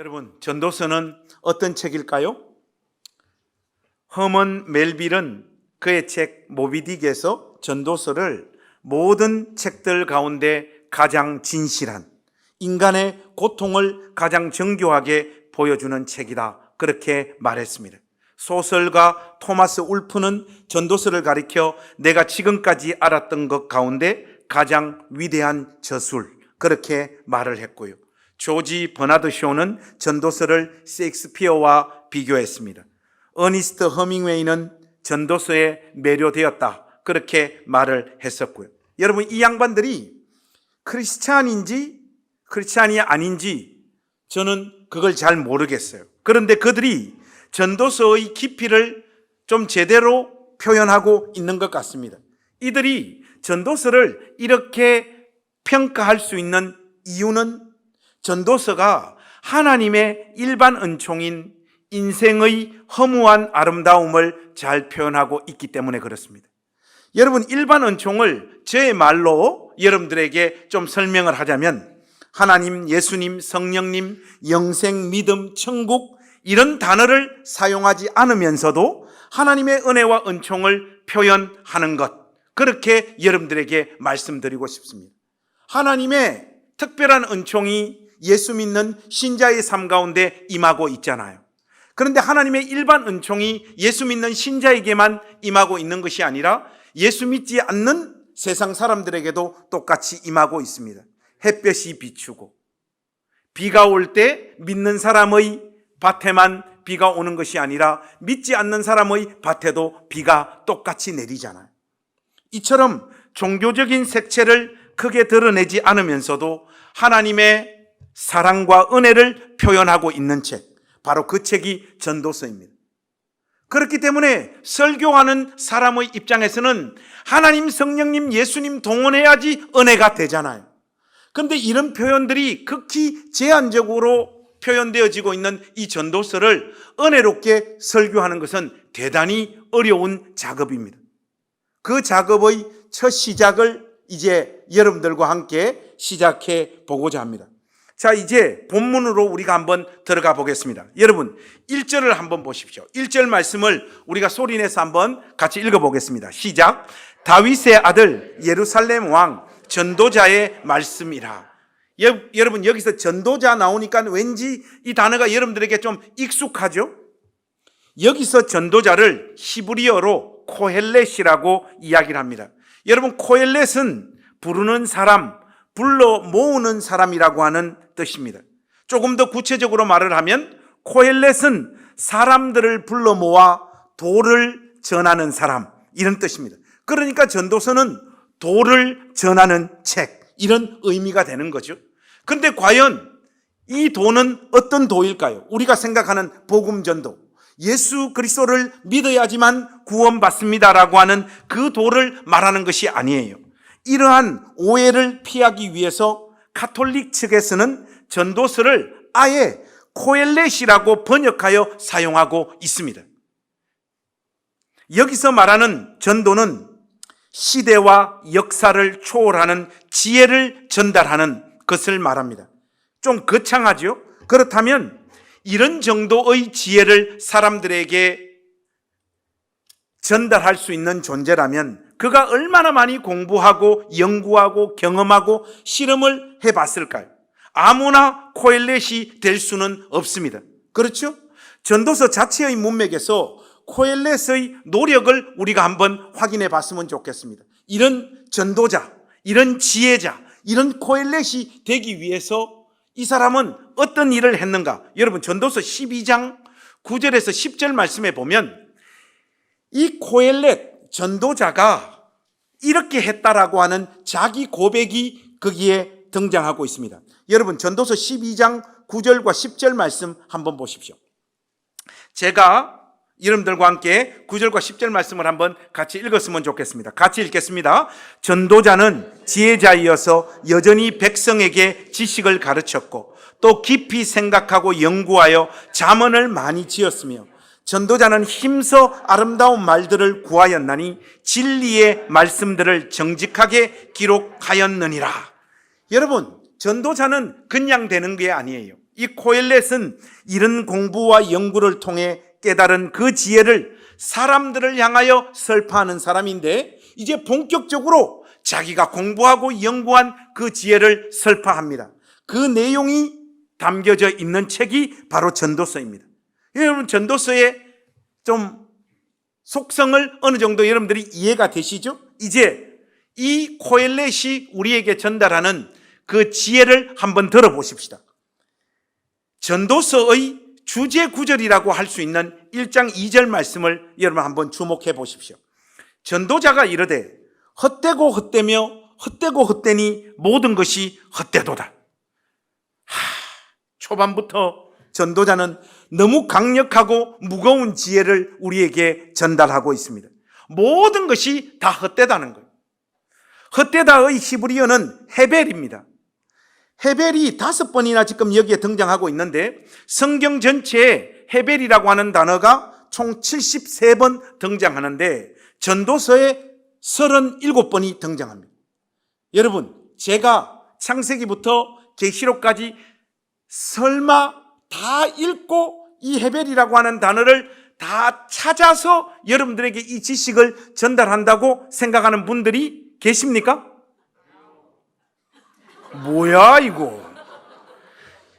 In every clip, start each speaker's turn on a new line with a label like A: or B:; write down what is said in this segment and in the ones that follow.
A: 여러분, 전도서는 어떤 책일까요? 허먼 멜빌은 그의 책 모비딕에서 전도서를 모든 책들 가운데 가장 진실한, 인간의 고통을 가장 정교하게 보여주는 책이다, 그렇게 말했습니다. 소설가 토마스 울프는 전도서를 가리켜 내가 지금까지 알았던 것 가운데 가장 위대한 저술, 그렇게 말을 했고요. 조지 버나드 쇼는 전도서를 셰익스피어와 비교했습니다. 어니스트 허밍웨이는 전도서에 매료되었다, 그렇게 말을 했었고요. 여러분, 이 양반들이 크리스찬인지 크리스찬이 아닌지 저는 그걸 잘 모르겠어요. 그런데 그들이 전도서의 깊이를 좀 제대로 표현하고 있는 것 같습니다. 이들이 전도서를 이렇게 평가할 수 있는 이유는 전도서가 하나님의 일반 은총인 인생의 허무한 아름다움을 잘 표현하고 있기 때문에 그렇습니다. 여러분, 일반 은총을 제 말로 여러분들에게 좀 설명을 하자면 하나님, 예수님, 성령님, 영생, 믿음, 천국 이런 단어를 사용하지 않으면서도 하나님의 은혜와 은총을 표현하는 것, 그렇게 여러분들에게 말씀드리고 싶습니다. 하나님의 특별한 은총이 예수 믿는 신자의 삶 가운데 임하고 있잖아요. 그런데 하나님의 일반 은총이 예수 믿는 신자에게만 임하고 있는 것이 아니라 예수 믿지 않는 세상 사람들에게도 똑같이 임하고 있습니다. 햇볕이 비추고 비가 올 때 믿는 사람의 밭에만 비가 오는 것이 아니라 믿지 않는 사람의 밭에도 비가 똑같이 내리잖아요. 이처럼 종교적인 색채를 크게 드러내지 않으면서도 하나님의 사랑과 은혜를 표현하고 있는 책, 바로 그 책이 전도서입니다. 그렇기 때문에 설교하는 사람의 입장에서는 하나님, 성령님, 예수님 동원해야지 은혜가 되잖아요. 그런데 이런 표현들이 극히 제한적으로 표현되어지고 있는 이 전도서를 은혜롭게 설교하는 것은 대단히 어려운 작업입니다. 그 작업의 첫 시작을 이제 여러분들과 함께 시작해 보고자 합니다. 자, 이제 본문으로 우리가 한번 들어가 보겠습니다. 여러분, 1절을 한번 보십시오. 1절 말씀을 우리가 소리내서 한번 같이 읽어보겠습니다. 시작. 다윗의 아들 예루살렘 왕 전도자의 말씀이라. 여러분, 여기서 전도자 나오니까 왠지 이 단어가 여러분들에게 좀 익숙하죠? 여기서 전도자를 히브리어로 코헬렛이라고 이야기를 합니다. 여러분, 코헬렛은 부르는 사람, 불러 모으는 사람이라고 하는 뜻입니다. 조금 더 구체적으로 말을 하면 코헬렛은 사람들을 불러 모아 도를 전하는 사람, 이런 뜻입니다. 그러니까 전도서는 도를 전하는 책, 이런 의미가 되는 거죠. 그런데 과연 이 도는 어떤 도일까요? 우리가 생각하는 복음 전도, 예수 그리스도를 믿어야지만 구원받습니다라고 하는 그 도를 말하는 것이 아니에요. 이러한 오해를 피하기 위해서 가톨릭 측에서는 전도서를 아예 코엘렛이라고 번역하여 사용하고 있습니다. 여기서 말하는 전도는 시대와 역사를 초월하는 지혜를 전달하는 것을 말합니다. 좀 거창하죠? 그렇다면 이런 정도의 지혜를 사람들에게 전달할 수 있는 존재라면 그가 얼마나 많이 공부하고 연구하고 경험하고 실험을 해봤을까요? 아무나 코엘렛이 될 수는 없습니다. 그렇죠? 전도서 자체의 문맥에서 코엘렛의 노력을 우리가 한번 확인해 봤으면 좋겠습니다. 이런 전도자, 이런 지혜자, 이런 코엘렛이 되기 위해서 이 사람은 어떤 일을 했는가? 여러분, 전도서 12장 9절에서 10절 말씀에 보면 이 코엘렛 전도자가 이렇게 했다라고 하는 자기 고백이 거기에 등장하고 있습니다. 여러분, 전도서 12장 9절과 10절 말씀 한번 보십시오. 제가 여러분들과 함께 9절과 10절 말씀을 한번 같이 읽었으면 좋겠습니다. 같이 읽겠습니다. 전도자는 지혜자이어서 여전히 백성에게 지식을 가르쳤고 또 깊이 생각하고 연구하여 잠언을 많이 지었으며 전도자는 힘써 아름다운 말들을 구하였나니 진리의 말씀들을 정직하게 기록하였느니라. 여러분, 전도자는 그냥 되는 게 아니에요. 이 코엘렛은 이런 공부와 연구를 통해 깨달은 그 지혜를 사람들을 향하여 설파하는 사람인데, 이제 본격적으로 자기가 공부하고 연구한 그 지혜를 설파합니다. 그 내용이 담겨져 있는 책이 바로 전도서입니다. 여러분, 전도서의 좀 속성을 어느 정도 여러분들이 이해가 되시죠? 이제 이 코엘렛이 우리에게 전달하는 그 지혜를 한번 들어보십시다. 전도서의 주제 구절이라고 할 수 있는 1장 2절 말씀을 여러분 한번 주목해 보십시오. 전도자가 이르되 헛되고 헛되며 헛되고 헛되니 모든 것이 헛되도다. 초반부터 전도자는 너무 강력하고 무거운 지혜를 우리에게 전달하고 있습니다. 모든 것이 다 헛되다는 거예요. 헛되다의 히브리어는 헤벨입니다. 헤벨이 5번이나 지금 여기에 등장하고 있는데, 성경 전체에 헤벨이라고 하는 단어가 총 73번 등장하는데 전도서에 37번이 등장합니다. 여러분, 제가 창세기부터 계시록까지 설마 다 읽고 이 헤벨이라고 하는 단어를 다 찾아서 여러분들에게 이 지식을 전달한다고 생각하는 분들이 계십니까? 뭐야 이거.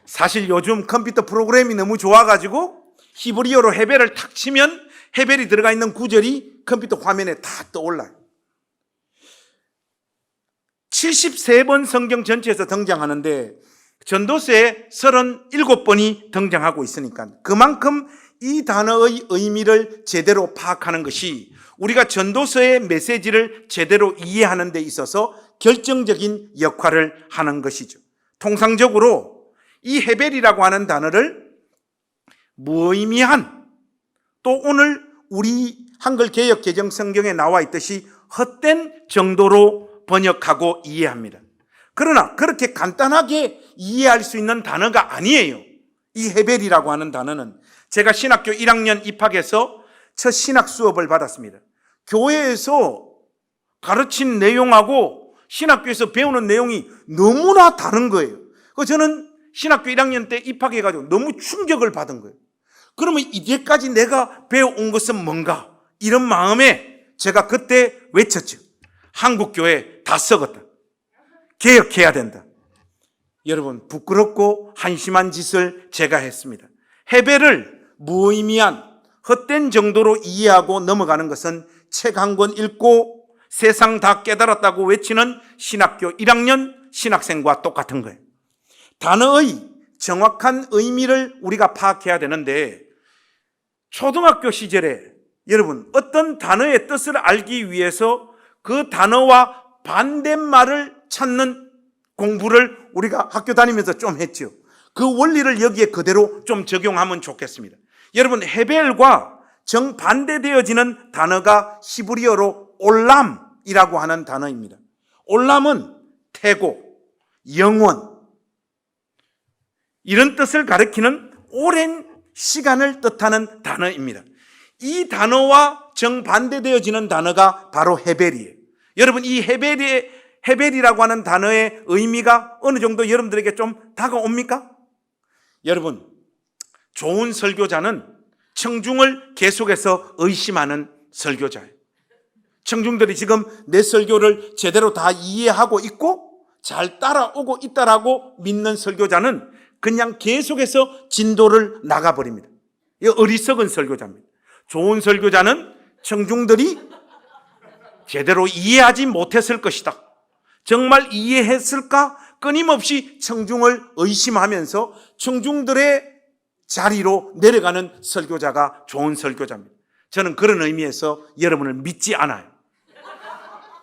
A: 사실 요즘 컴퓨터 프로그램이 너무 좋아가지고 히브리어로 헤벨을 탁 치면 헤벨이 들어가 있는 구절이 컴퓨터 화면에 다 떠올라요. 73번 성경 전체에서 등장하는데 전도서에 37번이 등장하고 있으니까 그만큼 이 단어의 의미를 제대로 파악하는 것이 우리가 전도서의 메시지를 제대로 이해하는 데 있어서 결정적인 역할을 하는 것이죠. 통상적으로 이 헤벨이라고 하는 단어를 무의미한, 또 오늘 우리 한글 개역 개정 성경에 나와 있듯이 헛된 정도로 번역하고 이해합니다. 그러나 그렇게 간단하게 이해할 수 있는 단어가 아니에요. 이 헤벨이라고 하는 단어는 제가 신학교 1학년 입학해서 첫 신학 수업을 받았습니다. 교회에서 가르친 내용하고 신학교에서 배우는 내용이 너무나 다른 거예요. 저는 신학교 1학년 때 입학해가지고 너무 충격을 받은 거예요. 그러면 이제까지 내가 배워온 것은 뭔가? 이런 마음에 제가 그때 외쳤죠. 한국교회 다 썩었다. 개혁해야 된다. 여러분, 부끄럽고 한심한 짓을 제가 했습니다. 헤벨을 무의미한 헛된 정도로 이해하고 넘어가는 것은 책 한 권 읽고 세상 다 깨달았다고 외치는 신학교 1학년 신학생과 똑같은 거예요. 단어의 정확한 의미를 우리가 파악해야 되는데, 초등학교 시절에 여러분 어떤 단어의 뜻을 알기 위해서 그 단어와 반대말을 찾는 공부를 우리가 학교 다니면서 좀 했죠. 그 원리를 여기에 그대로 좀 적용하면 좋겠습니다. 여러분, 헤벨과 정반대되어지는 단어가 히브리어로 올람이라고 하는 단어입니다. 올람은 태고, 영원, 이런 뜻을 가리키는 오랜 시간을 뜻하는 단어입니다. 이 단어와 정반대되어지는 단어가 바로 헤벨이에요. 여러분, 이 헤벨이라고 하는 단어의 의미가 어느 정도 여러분들에게 좀 다가옵니까? 여러분, 좋은 설교자는 청중을 계속해서 의심하는 설교자예요. 청중들이 지금 내 설교를 제대로 다 이해하고 있고 잘 따라오고 있다라고 믿는 설교자는 그냥 계속해서 진도를 나가버립니다. 이 어리석은 설교자입니다. 좋은 설교자는 청중들이 제대로 이해하지 못했을 것이다. 정말 이해했을까? 끊임없이 청중을 의심하면서 청중들의 자리로 내려가는 설교자가 좋은 설교자입니다. 저는 그런 의미에서 여러분을 믿지 않아요.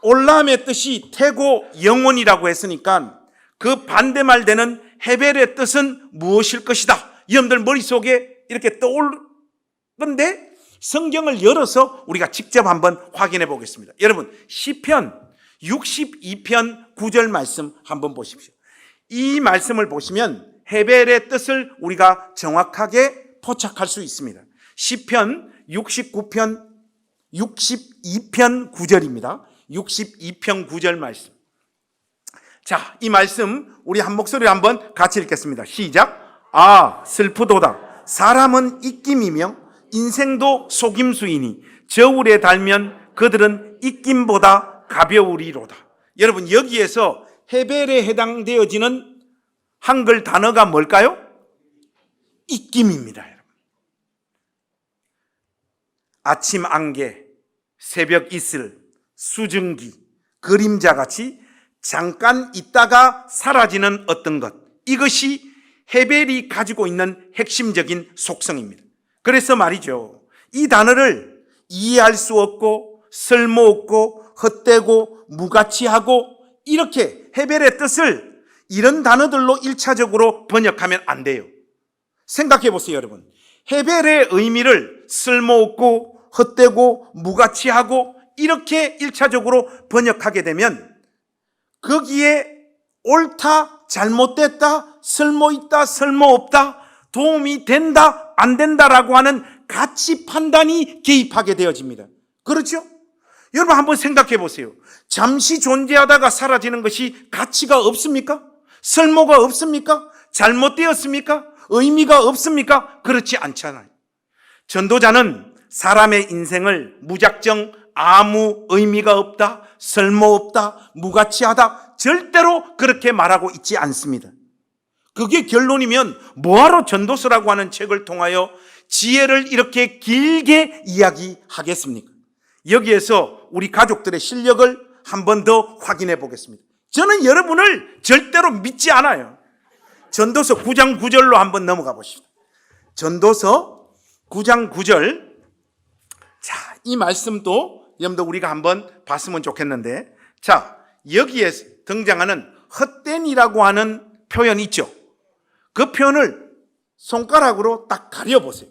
A: 올람의 뜻이 태고 영원이라고 했으니까 그 반대말 되는 헤벨의 뜻은 무엇일 것이다. 여러분들 머릿속에 이렇게 떠오르는데 성경을 열어서 우리가 직접 한번 확인해 보겠습니다. 여러분, 시편 62편 9절 말씀 한번 보십시오. 이 말씀을 보시면 헤벨의 뜻을 우리가 정확하게 포착할 수 있습니다. 시편 62편 9절입니다. 62편 9절 말씀. 자, 이 말씀 우리 한 목소리로 한번 같이 읽겠습니다. 시작. 아, 슬프도다. 사람은 입김이며 인생도 속임수이니 저울에 달면 그들은 입김보다 가벼우리로다. 여러분, 여기에서 헤벨에 해당되어지는 한글 단어가 뭘까요? 입김입니다. 여러분. 아침 안개, 새벽 이슬, 수증기, 그림자같이 잠깐 있다가 사라지는 어떤 것, 이것이 헤벨이 가지고 있는 핵심적인 속성입니다. 그래서 말이죠, 이 단어를 이해할 수 없고 쓸모없고 헛되고 무가치하고 이렇게 헤벨의 뜻을 이런 단어들로 1차적으로 번역하면 안 돼요. 생각해 보세요, 여러분. 헤벨의 의미를 쓸모없고 헛되고 무가치하고 이렇게 1차적으로 번역하게 되면 거기에 옳다, 잘못됐다, 쓸모있다, 쓸모없다, 도움이 된다, 안 된다라고 하는 가치 판단이 개입하게 되어집니다. 그렇죠? 여러분 한번 생각해 보세요. 잠시 존재하다가 사라지는 것이 가치가 없습니까? 쓸모가 없습니까? 잘못되었습니까? 의미가 없습니까? 그렇지 않잖아요. 전도자는 사람의 인생을 무작정 아무 의미가 없다, 쓸모없다, 무가치하다, 절대로 그렇게 말하고 있지 않습니다. 그게 결론이면 뭐하러 전도서라고 하는 책을 통하여 지혜를 이렇게 길게 이야기하겠습니까? 여기에서 우리 가족들의 실력을 한 번 더 확인해 보겠습니다. 저는 여러분을 절대로 믿지 않아요. 전도서 9장 9절로 한번 넘어가 보십시오. 전도서 9장 9절. 자, 이 말씀도 여러분들 우리가 한번 봤으면 좋겠는데, 자, 여기에 등장하는 헛된이라고 하는 표현이 있죠. 그 표현을 손가락으로 딱 가려보세요.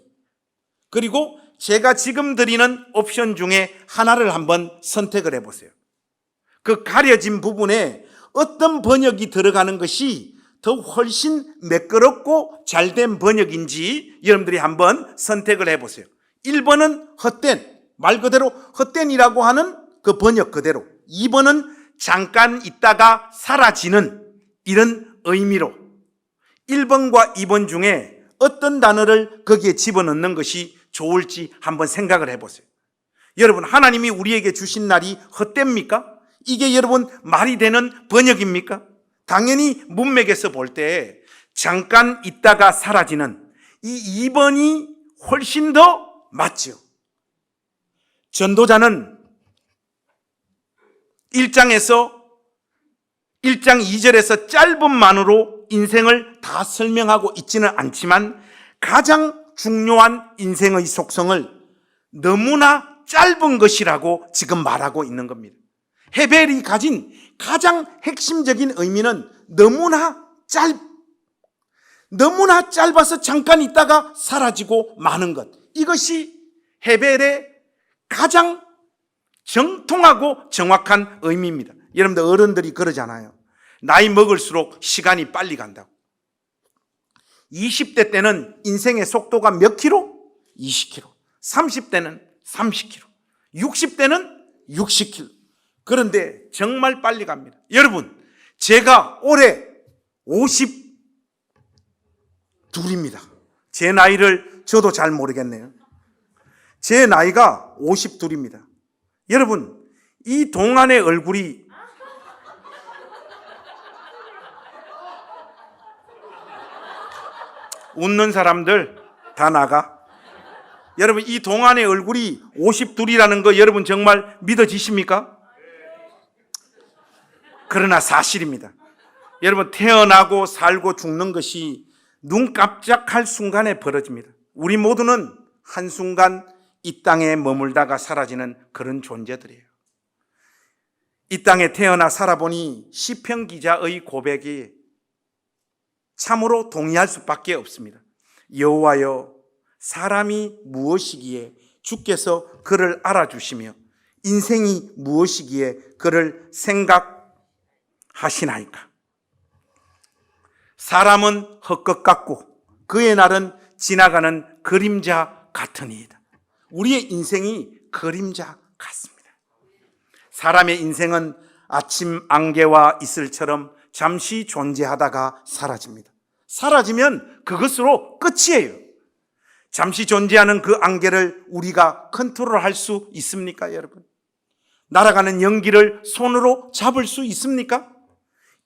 A: 그리고 제가 지금 드리는 옵션 중에 하나를 한번 선택을 해보세요. 그 가려진 부분에 어떤 번역이 들어가는 것이 더 훨씬 매끄럽고 잘된 번역인지 여러분들이 한번 선택을 해보세요. 1번은 헛된, 말 그대로 헛된이라고 하는 그 번역 그대로. 2번은 잠깐 있다가 사라지는 이런 의미로. 1번과 2번 중에 어떤 단어를 거기에 집어넣는 것이 좋을지 한번 생각을 해보세요. 여러분, 하나님이 우리에게 주신 날이 헛됩니까? 이게 여러분 말이 되는 번역입니까? 당연히 문맥에서 볼 때 잠깐 있다가 사라지는 이 2번이 훨씬 더 맞죠. 전도자는 1장 2절에서 짧은만으로 인생을 다 설명하고 있지는 않지만 가장 중요한 인생의 속성을 너무나 짧은 것이라고 지금 말하고 있는 겁니다. 헤벨이 가진 가장 핵심적인 의미는 너무나 짧아서 잠깐 있다가 사라지고 마는 것. 이것이 헤벨의 가장 정통하고 정확한 의미입니다. 여러분들 어른들이 그러잖아요. 나이 먹을수록 시간이 빨리 간다고. 20대 때는 인생의 속도가 몇 킬로? 20킬로. 30대는 30킬로. 60대는 60킬로. 그런데 정말 빨리 갑니다. 여러분, 제가 올해 52입니다. 제 나이를 저도 잘 모르겠네요. 제 나이가 52입니다. 여러분, 이 동안의 얼굴이 웃는 사람들 다 나가. 여러분, 이 동안의 얼굴이 52이라는 거 여러분 정말 믿어지십니까? 그러나 사실입니다. 여러분, 태어나고 살고 죽는 것이 눈 깜짝할 순간에 벌어집니다. 우리 모두는 한순간 이 땅에 머물다가 사라지는 그런 존재들이에요. 이 땅에 태어나 살아보니 시편 기자의 고백이 참으로 동의할 수밖에 없습니다. 여호와여, 사람이 무엇이기에 주께서 그를 알아주시며 인생이 무엇이기에 그를 생각하시나이까. 사람은 헛것 같고 그의 날은 지나가는 그림자 같으니이다. 우리의 인생이 그림자 같습니다. 사람의 인생은 아침 안개와 이슬처럼 잠시 존재하다가 사라집니다. 사라지면 그것으로 끝이에요. 잠시 존재하는 그 안개를 우리가 컨트롤할 수 있습니까, 여러분? 날아가는 연기를 손으로 잡을 수 있습니까?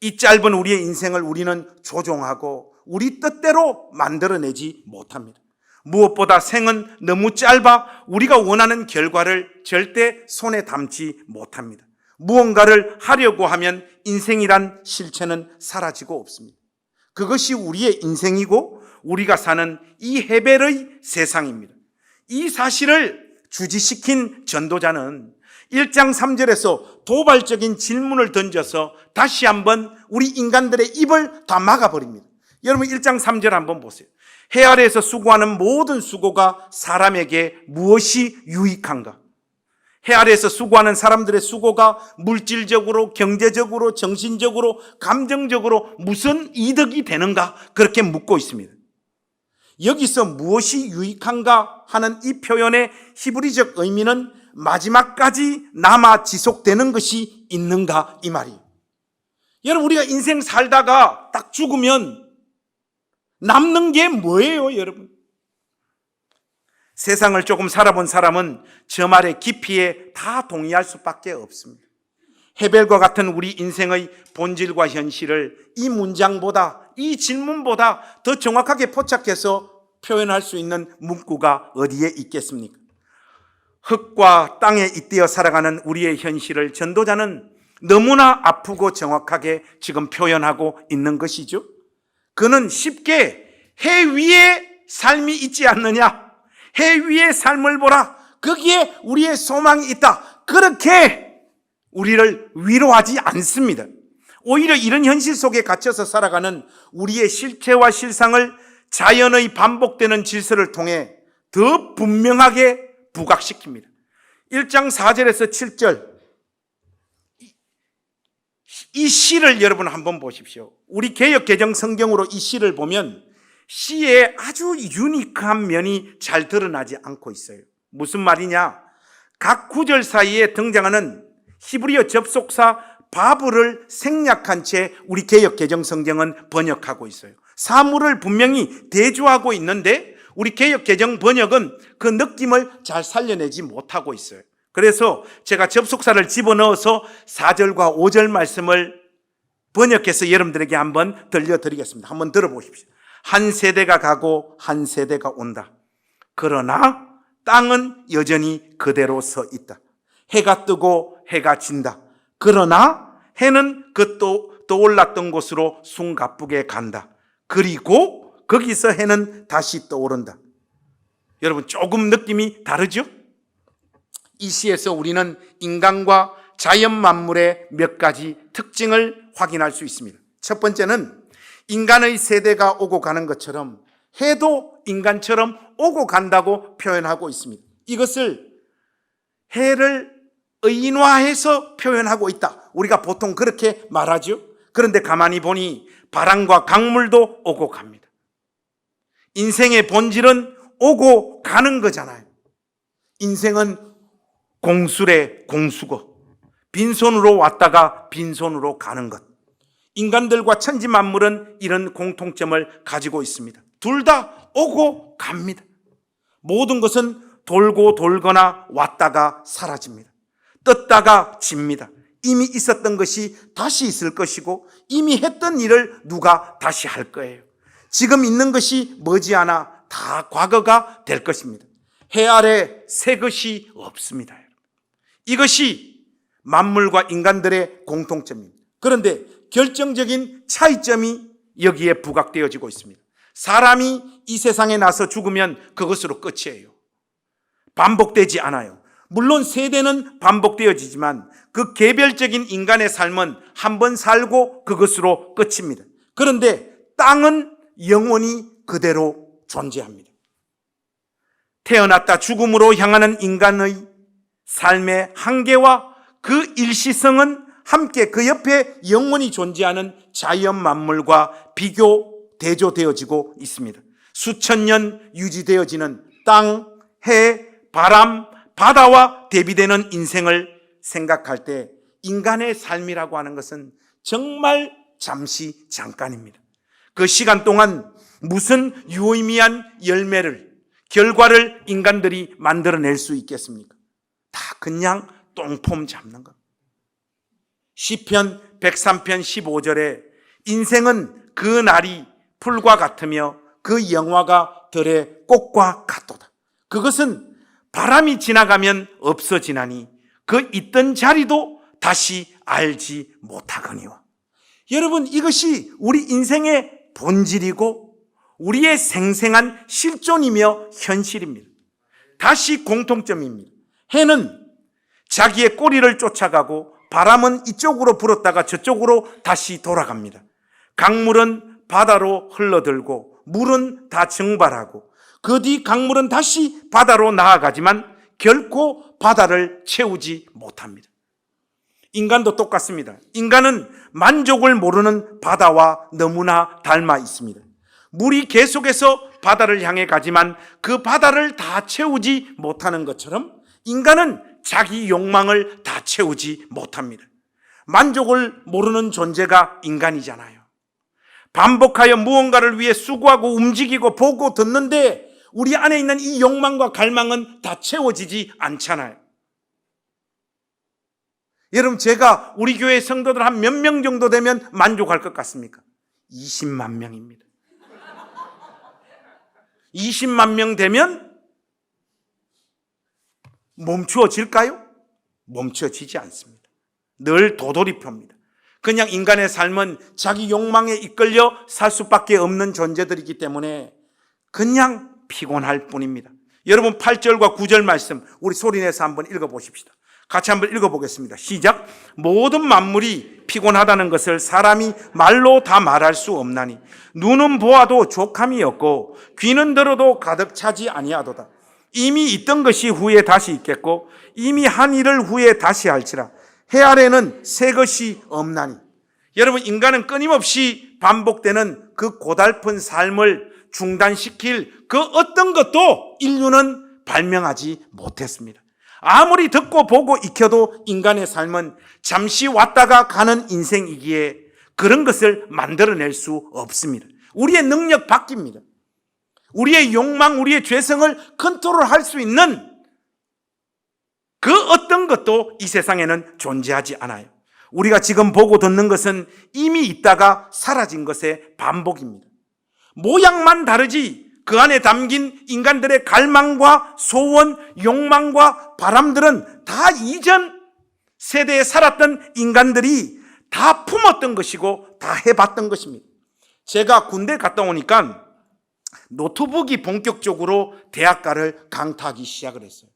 A: 이 짧은 우리의 인생을 우리는 조종하고 우리 뜻대로 만들어내지 못합니다. 무엇보다 생은 너무 짧아 우리가 원하는 결과를 절대 손에 담지 못합니다. 무언가를 하려고 하면 인생이란 실체는 사라지고 없습니다. 그것이 우리의 인생이고 우리가 사는 이 헤벨의 세상입니다. 이 사실을 주지시킨 전도자는 1장 3절에서 도발적인 질문을 던져서 다시 한번 우리 인간들의 입을 다 막아버립니다. 여러분 1장 3절 한번 보세요. 해 아래에서 수고하는 모든 수고가 사람에게 무엇이 유익한가? 해 아래에서 수고하는 사람들의 수고가 물질적으로, 경제적으로, 정신적으로, 감정적으로 무슨 이득이 되는가? 그렇게 묻고 있습니다. 여기서 무엇이 유익한가 하는 이 표현의 히브리적 의미는 마지막까지 남아 지속되는 것이 있는가 이 말이에요. 여러분 우리가 인생 살다가 딱 죽으면 남는 게 뭐예요, 여러분? 세상을 조금 살아본 사람은 저 말의 깊이에 다 동의할 수밖에 없습니다. 헤벨과 같은 우리 인생의 본질과 현실을 이 문장보다, 이 질문보다 더 정확하게 포착해서 표현할 수 있는 문구가 어디에 있겠습니까? 흙과 땅에 잇대어 살아가는 우리의 현실을 전도자는 너무나 아프고 정확하게 지금 표현하고 있는 것이죠. 그는 쉽게 해 위에 삶이 있지 않느냐? 해 위의 삶을 보라. 거기에 우리의 소망이 있다. 그렇게 우리를 위로하지 않습니다. 오히려 이런 현실 속에 갇혀서 살아가는 우리의 실체와 실상을 자연의 반복되는 질서를 통해 더 분명하게 부각시킵니다. 1장 4절에서 7절 이 시를 여러분 한번 보십시오. 우리 개역 개정 성경으로 이 시를 보면 시에 아주 유니크한 면이 잘 드러나지 않고 있어요. 무슨 말이냐? 각 구절 사이에 등장하는 히브리어 접속사 바브를 생략한 채 우리 개역 개정 성경은 번역하고 있어요. 사물을 분명히 대조하고 있는데 우리 개역 개정 번역은 그 느낌을 잘 살려내지 못하고 있어요. 그래서 제가 접속사를 집어넣어서 4절과 5절 말씀을 번역해서 여러분들에게 한번 들려드리겠습니다. 한번 들어보십시오. 한 세대가 가고 한 세대가 온다. 그러나 땅은 여전히 그대로 서 있다. 해가 뜨고 해가 진다. 그러나 해는 그 떠올랐던 곳으로 숨가쁘게 간다. 그리고 거기서 해는 다시 떠오른다. 여러분 조금 느낌이 다르죠? 이 시에서 우리는 인간과 자연 만물의 몇 가지 특징을 확인할 수 있습니다. 첫 번째는 인간의 세대가 오고 가는 것처럼 해도 인간처럼 오고 간다고 표현하고 있습니다. 이것을 해를 의인화해서 표현하고 있다. 우리가 보통 그렇게 말하죠. 그런데 가만히 보니 바람과 강물도 오고 갑니다. 인생의 본질은 오고 가는 거잖아요. 인생은 공수래 공수고 빈손으로 왔다가 빈손으로 가는 것. 인간들과 천지 만물은 이런 공통점을 가지고 있습니다. 둘 다 오고 갑니다. 모든 것은 돌고 돌거나 왔다가 사라집니다. 떴다가 집니다. 이미 있었던 것이 다시 있을 것이고 이미 했던 일을 누가 다시 할 거예요. 지금 있는 것이 머지않아 다 과거가 될 것입니다. 해 아래 새 것이 없습니다. 이것이 만물과 인간들의 공통점입니다. 그런데 결정적인 차이점이 여기에 부각되어지고 있습니다. 사람이 이 세상에 나서 죽으면 그것으로 끝이에요. 반복되지 않아요. 물론 세대는 반복되어지지만 그 개별적인 인간의 삶은 한 번 살고 그것으로 끝입니다. 그런데 땅은 영원히 그대로 존재합니다. 태어났다 죽음으로 향하는 인간의 삶의 한계와 그 일시성은 함께 그 옆에 영원히 존재하는 자연 만물과 비교, 대조되어지고 있습니다. 수천 년 유지되어지는 땅, 해, 바람, 바다와 대비되는 인생을 생각할 때 인간의 삶이라고 하는 것은 정말 잠시 잠깐입니다. 그 시간 동안 무슨 유의미한 결과를 인간들이 만들어낼 수 있겠습니까? 다 그냥 똥폼 잡는 것. 시편 103편 15절에 인생은 그 날이 풀과 같으며 그 영화가 들의 꽃과 같도다. 그것은 바람이 지나가면 없어지나니 그 있던 자리도 다시 알지 못하거니와. 여러분, 이것이 우리 인생의 본질이고 우리의 생생한 실존이며 현실입니다. 다시 공통점입니다. 해는 자기의 꼬리를 쫓아가고 바람은 이쪽으로 불었다가 저쪽으로 다시 돌아갑니다. 강물은 바다로 흘러들고 물은 다 증발하고 그 뒤 강물은 다시 바다로 나아가지만 결코 바다를 채우지 못합니다. 인간도 똑같습니다. 인간은 만족을 모르는 바다와 너무나 닮아 있습니다. 물이 계속해서 바다를 향해 가지만 그 바다를 다 채우지 못하는 것처럼 인간은 자기 욕망을 다 채우지 못합니다. 만족을 모르는 존재가 인간이잖아요. 반복하여 무언가를 위해 수고하고 움직이고 보고 듣는데 우리 안에 있는 이 욕망과 갈망은 다 채워지지 않잖아요. 여러분, 제가 우리 교회 성도들 한 몇 명 정도 되면 만족할 것 같습니까? 20만 명입니다. 20만 명 되면 멈추어질까요? 멈추어지지 않습니다. 늘 도돌이표입니다. 그냥 인간의 삶은 자기 욕망에 이끌려 살 수밖에 없는 존재들이기 때문에 그냥 피곤할 뿐입니다. 여러분, 8절과 9절 말씀 우리 소리내서 한번 읽어보십시다. 같이 한번 읽어보겠습니다. 시작. 모든 만물이 피곤하다는 것을 사람이 말로 다 말할 수 없나니 눈은 보아도 족함이 없고 귀는 들어도 가득 차지 아니하도다. 이미 있던 것이 후에 다시 있겠고 이미 한 일을 후에 다시 할지라. 해 아래는 새 것이 없나니. 여러분, 인간은 끊임없이 반복되는 그 고달픈 삶을 중단시킬 그 어떤 것도 인류는 발명하지 못했습니다. 아무리 듣고 보고 익혀도 인간의 삶은 잠시 왔다가 가는 인생이기에 그런 것을 만들어낼 수 없습니다. 우리의 능력 밖입니다. 우리의 욕망, 우리의 죄성을 컨트롤할 수 있는 그 어떤 것도 이 세상에는 존재하지 않아요. 우리가 지금 보고 듣는 것은 이미 있다가 사라진 것의 반복입니다. 모양만 다르지 그 안에 담긴 인간들의 갈망과 소원, 욕망과 바람들은 다 이전 세대에 살았던 인간들이 다 품었던 것이고 다 해봤던 것입니다. 제가 군대 갔다 오니까 노트북이 본격적으로 대학가를 강타하기 시작을 했어요.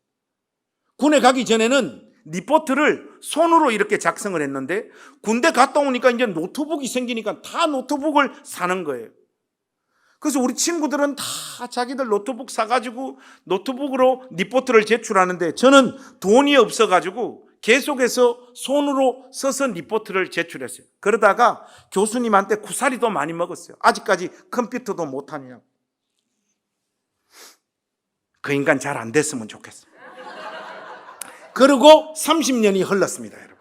A: 군에 가기 전에는 리포트를 손으로 이렇게 작성을 했는데 군대 갔다 오니까 이제 노트북이 생기니까 다 노트북을 사는 거예요. 그래서 우리 친구들은 다 자기들 노트북 사가지고 노트북으로 리포트를 제출하는데 저는 돈이 없어가지고 계속해서 손으로 써서 리포트를 제출했어요. 그러다가 교수님한테 구사리도 많이 먹었어요. 아직까지 컴퓨터도 못하냐고. 그 인간 잘 안 됐으면 좋겠어요. 그리고 30년이 흘렀습니다, 여러분.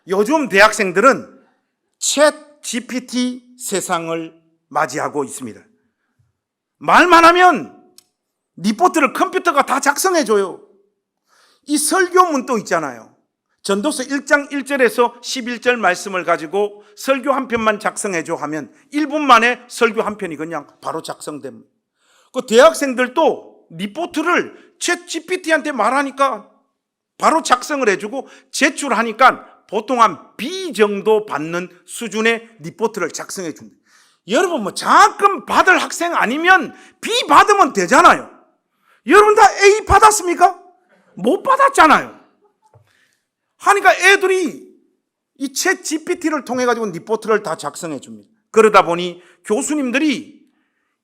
A: 요즘 대학생들은 챗 GPT 세상을 맞이하고 있습니다. 말만 하면 리포트를 컴퓨터가 다 작성해줘요. 이 설교문도 있잖아요. 전도서 1장 1절에서 11절 말씀을 가지고 설교 한 편만 작성해줘 하면 1분 만에 설교 한 편이 그냥 바로 작성됩니다. 그 대학생들도 리포트를 챗 GPT한테 말하니까 바로 작성을 해주고 제출하니까 보통 한 B 정도 받는 수준의 리포트를 작성해 줍니다. 여러분, 뭐 장학금 받을 학생 아니면 B 받으면 되잖아요. 여러분 다 A 받았습니까? 못 받았잖아요. 하니까 애들이 이 챗 GPT를 통해 가지고 리포트를 다 작성해 줍니다. 그러다 보니 교수님들이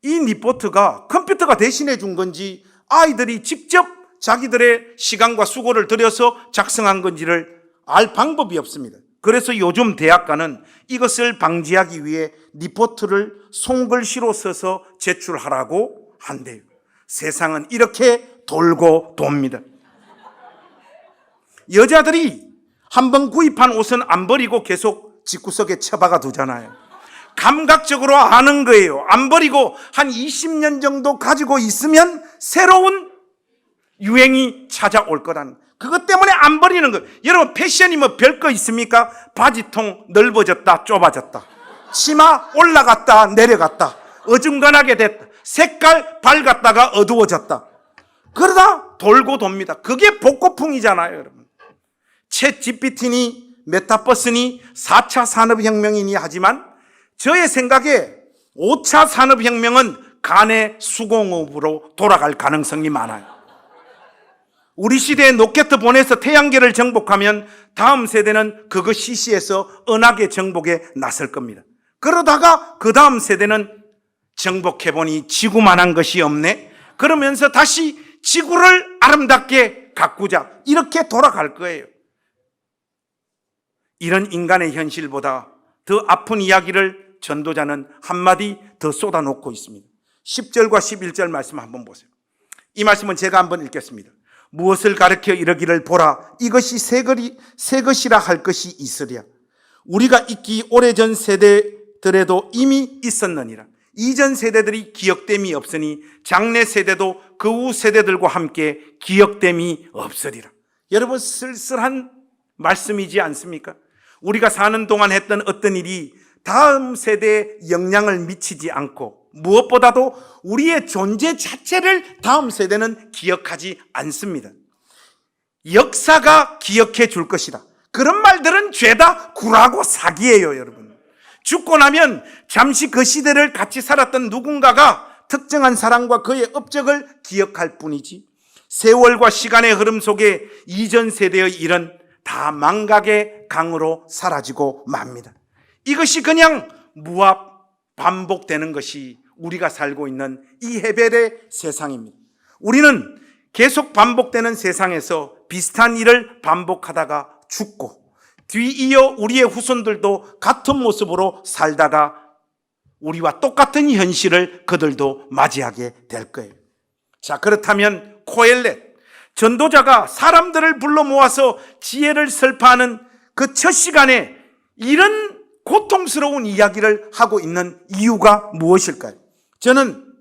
A: 이 리포트가 컴퓨터가 대신해 준 건지 아이들이 직접 자기들의 시간과 수고를 들여서 작성한 건지를 알 방법이 없습니다. 그래서 요즘 대학가는 이것을 방지하기 위해 리포트를 손글씨로 써서 제출하라고 한대요. 세상은 이렇게 돌고 돕니다. 여자들이 한번 구입한 옷은 안 버리고 계속 집구석에 처박아 두잖아요. 감각적으로 아는 거예요. 안 버리고 한 20년 정도 가지고 있으면 새로운 유행이 찾아올 거라는, 그것 때문에 안 버리는 거예요. 여러분, 패션이 뭐 별거 있습니까? 바지통 넓어졌다 좁아졌다, 치마 올라갔다 내려갔다, 어중간하게 됐다, 색깔 밝았다가 어두워졌다, 그러다 돌고 돕니다. 그게 복고풍이잖아요. 여러분, 챗 GPT니 메타버스니 4차 산업혁명이니 하지만 저의 생각에 5차 산업혁명은 간의 수공업으로 돌아갈 가능성이 많아요. 우리 시대에 로켓 보내서 태양계를 정복하면 다음 세대는 그거 시시해서 은하계 정복에 나설 겁니다. 그러다가 그 다음 세대는 정복해보니 지구만한 것이 없네, 그러면서 다시 지구를 아름답게 가꾸자, 이렇게 돌아갈 거예요. 이런 인간의 현실보다 더 아픈 이야기를 전도자는 한마디 더 쏟아놓고 있습니다. 10절과 11절 말씀 한번 보세요. 이 말씀은 제가 한번 읽겠습니다. 무엇을 가르쳐 이르기를 보라, 이것이 새 것이라 할 것이 있으랴. 우리가 있기 오래전 세대들에도 이미 있었느니라. 이전 세대들이 기억됨이 없으니 장래 세대도 그 후 세대들과 함께 기억됨이 없으리라. 여러분, 쓸쓸한 말씀이지 않습니까? 우리가 사는 동안 했던 어떤 일이 다음 세대에 영향을 미치지 않고, 무엇보다도 우리의 존재 자체를 다음 세대는 기억하지 않습니다. 역사가 기억해 줄 것이다, 그런 말들은 죄다 구라고 사기예요. 여러분, 죽고 나면 잠시 그 시대를 같이 살았던 누군가가 특정한 사람과 그의 업적을 기억할 뿐이지, 세월과 시간의 흐름 속에 이전 세대의 일은 다 망각의 강으로 사라지고 맙니다. 이것이 그냥 무합 반복되는 것이 우리가 살고 있는 이 헤벨의 세상입니다. 우리는 계속 반복되는 세상에서 비슷한 일을 반복하다가 죽고, 뒤이어 우리의 후손들도 같은 모습으로 살다가 우리와 똑같은 현실을 그들도 맞이하게 될 거예요. 자, 그렇다면 코엘렛 전도자가 사람들을 불러 모아서 지혜를 설파하는 그 첫 시간에 이런 고통스러운 이야기를 하고 있는 이유가 무엇일까요? 저는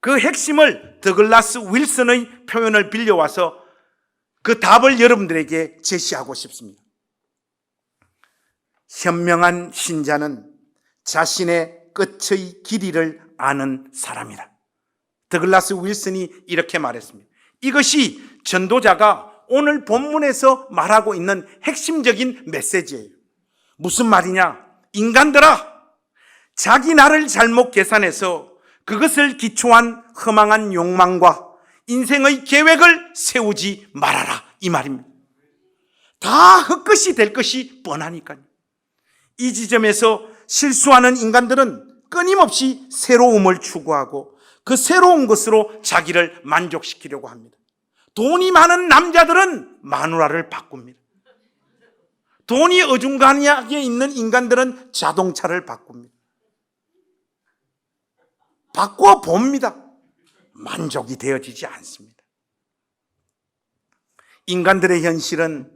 A: 그 핵심을 더글라스 윌슨의 표현을 빌려와서 그 답을 여러분들에게 제시하고 싶습니다. 현명한 신자는 자신의 끝의 길이를 아는 사람이라. 더글라스 윌슨이 이렇게 말했습니다. 이것이 전도자가 오늘 본문에서 말하고 있는 핵심적인 메시지예요. 무슨 말이냐? 인간들아, 자기 나를 잘못 계산해서 그것을 기초한 허망한 욕망과 인생의 계획을 세우지 말아라, 이 말입니다. 다 헛것이 될 것이 뻔하니까요. 이 지점에서 실수하는 인간들은 끊임없이 새로움을 추구하고 그 새로운 것으로 자기를 만족시키려고 합니다. 돈이 많은 남자들은 마누라를 바꿉니다. 돈이 어중간하게 있는 인간들은 자동차를 바꿉니다. 바꿔 봅니다. 만족이 되어지지 않습니다. 인간들의 현실은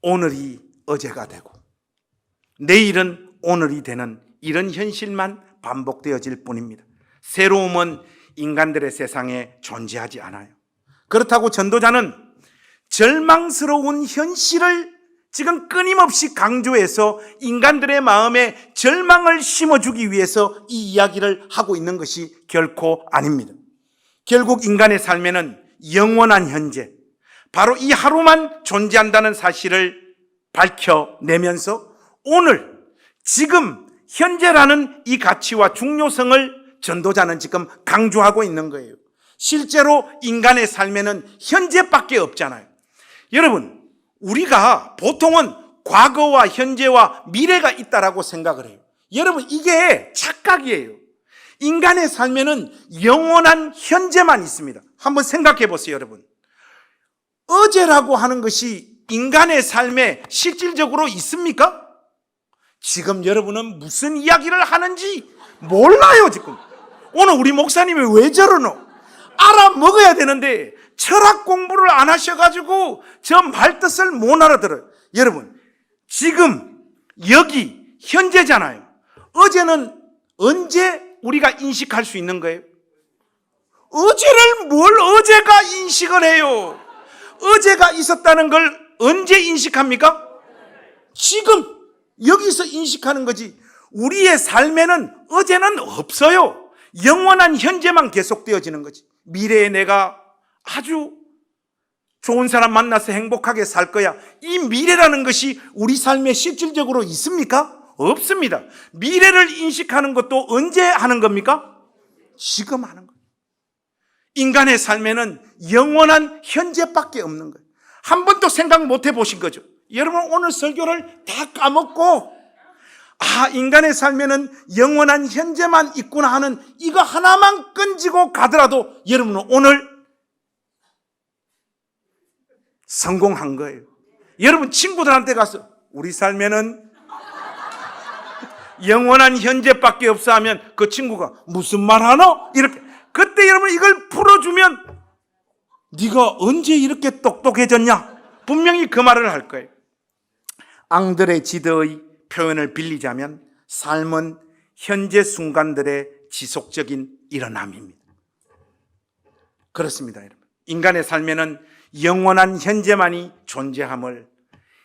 A: 오늘이 어제가 되고 내일은 오늘이 되는 이런 현실만 반복되어질 뿐입니다. 새로움은 인간들의 세상에 존재하지 않아요. 그렇다고 전도자는 절망스러운 현실을 지금 끊임없이 강조해서 인간들의 마음에 절망을 심어주기 위해서 이 이야기를 하고 있는 것이 결코 아닙니다. 결국 인간의 삶에는 영원한 현재, 바로 이 하루만 존재한다는 사실을 밝혀내면서 오늘, 지금, 현재라는 이 가치와 중요성을 전도자는 지금 강조하고 있는 거예요. 실제로 인간의 삶에는 현재밖에 없잖아요. 여러분, 우리가 보통은 과거와 현재와 미래가 있다라고 생각을 해요. 여러분, 이게 착각이에요. 인간의 삶에는 영원한 현재만 있습니다. 한번 생각해 보세요, 여러분. 어제라고 하는 것이 인간의 삶에 실질적으로 있습니까? 지금 여러분은 무슨 이야기를 하는지 몰라요, 지금. 오늘 우리 목사님이 왜 저러노? 알아먹어야 되는데 철학 공부를 안 하셔가지고 저 말뜻을 못 알아들어요. 여러분, 지금 여기 현재잖아요. 어제는 언제 우리가 인식할 수 있는 거예요? 어제를 뭘 어제가 인식을 해요? 어제가 있었다는 걸 언제 인식합니까? 지금 여기서 인식하는 거지. 우리의 삶에는 어제는 없어요. 영원한 현재만 계속되어지는 거지. 미래에 내가 아주 좋은 사람 만나서 행복하게 살 거야. 이 미래라는 것이 우리 삶에 실질적으로 있습니까? 없습니다. 미래를 인식하는 것도 언제 하는 겁니까? 지금 하는 거예요. 인간의 삶에는 영원한 현재밖에 없는 거예요. 한 번도 생각 못 해보신 거죠. 여러분 오늘 설교를 다 까먹고 인간의 삶에는 영원한 현재만 있구나 하는 이거 하나만 끈지고 가더라도 여러분은 오늘 성공한 거예요. 여러분 친구들한테 가서 우리 삶에는 영원한 현재밖에 없어 하면 그 친구가 무슨 말 하노? 이렇게 그때 여러분 이걸 풀어주면 네가 언제 이렇게 똑똑해졌냐? 분명히 그 말을 할 거예요. 앙드레 지드의 표현을 빌리자면 삶은 현재 순간들의 지속적인 일어남입니다. 그렇습니다, 여러분. 인간의 삶에는 영원한 현재만이 존재함을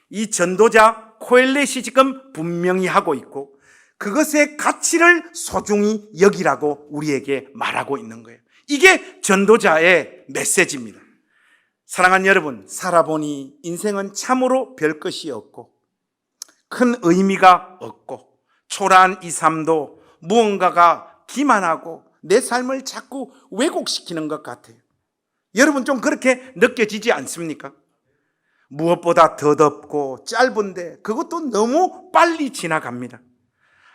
A: 이 전도자 코엘렛이 지금 분명히 하고 있고 그것의 가치를 소중히 여기라고 우리에게 말하고 있는 거예요. 이게 전도자의 메시지입니다. 사랑하는 여러분, 살아보니 인생은 참으로 별 것이 없고 큰 의미가 없고 초라한 이 삶도 무언가가 기만하고 내 삶을 자꾸 왜곡시키는 것 같아요. 여러분 좀 그렇게 느껴지지 않습니까? 무엇보다 더덥고 짧은데 그것도 너무 빨리 지나갑니다.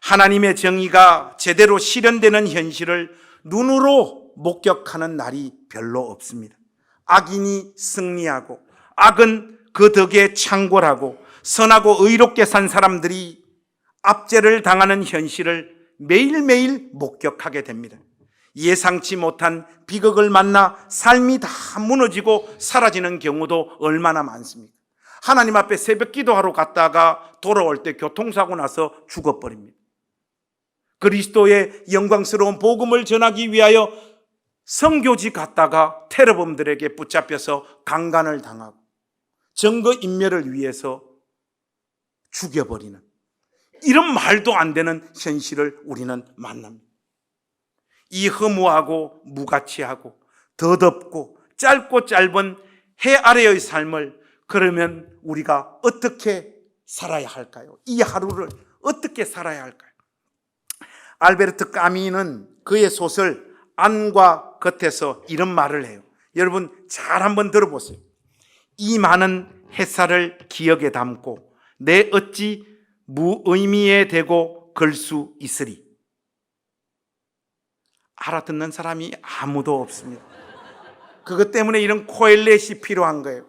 A: 하나님의 정의가 제대로 실현되는 현실을 눈으로 목격하는 날이 별로 없습니다. 악인이 승리하고 악은 그 덕에 창궐하고 선하고 의롭게 산 사람들이 압제를 당하는 현실을 매일매일 목격하게 됩니다. 예상치 못한 비극을 만나 삶이 다 무너지고 사라지는 경우도 얼마나 많습니까? 하나님 앞에 새벽 기도하러 갔다가 돌아올 때 교통사고 나서 죽어버립니다. 그리스도의 영광스러운 복음을 전하기 위하여 선교지 갔다가 테러범들에게 붙잡혀서 강간을 당하고 증거인멸을 위해서 죽여버리는 이런 말도 안 되는 현실을 우리는 만납니다. 이 허무하고 무가치하고 더덥고 짧고 짧은 해 아래의 삶을 그러면 우리가 어떻게 살아야 할까요? 이 하루를 어떻게 살아야 할까요? 알베르트 까미는 그의 소설 안과 겉에서 이런 말을 해요. 여러분 잘 한번 들어보세요. 이 많은 햇살을 기억에 담고 내 어찌 무의미에 대고 걸 수 있으리. 알아듣는 사람이 아무도 없습니다. 그것 때문에 이런 코엘렛이 필요한 거예요.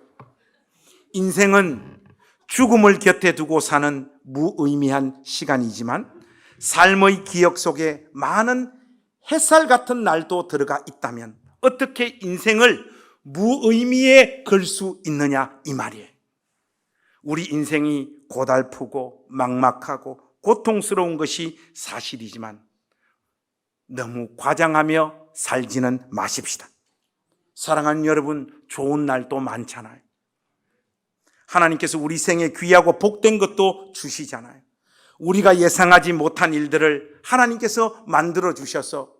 A: 인생은 죽음을 곁에 두고 사는 무의미한 시간이지만 삶의 기억 속에 많은 햇살 같은 날도 들어가 있다면 어떻게 인생을 무의미에 걸 수 있느냐 이 말이에요. 우리 인생이 고달프고 막막하고 고통스러운 것이 사실이지만 너무 과장하며 살지는 마십시다. 사랑하는 여러분, 좋은 날도 많잖아요. 하나님께서 우리 생에 귀하고 복된 것도 주시잖아요. 우리가 예상하지 못한 일들을 하나님께서 만들어 주셔서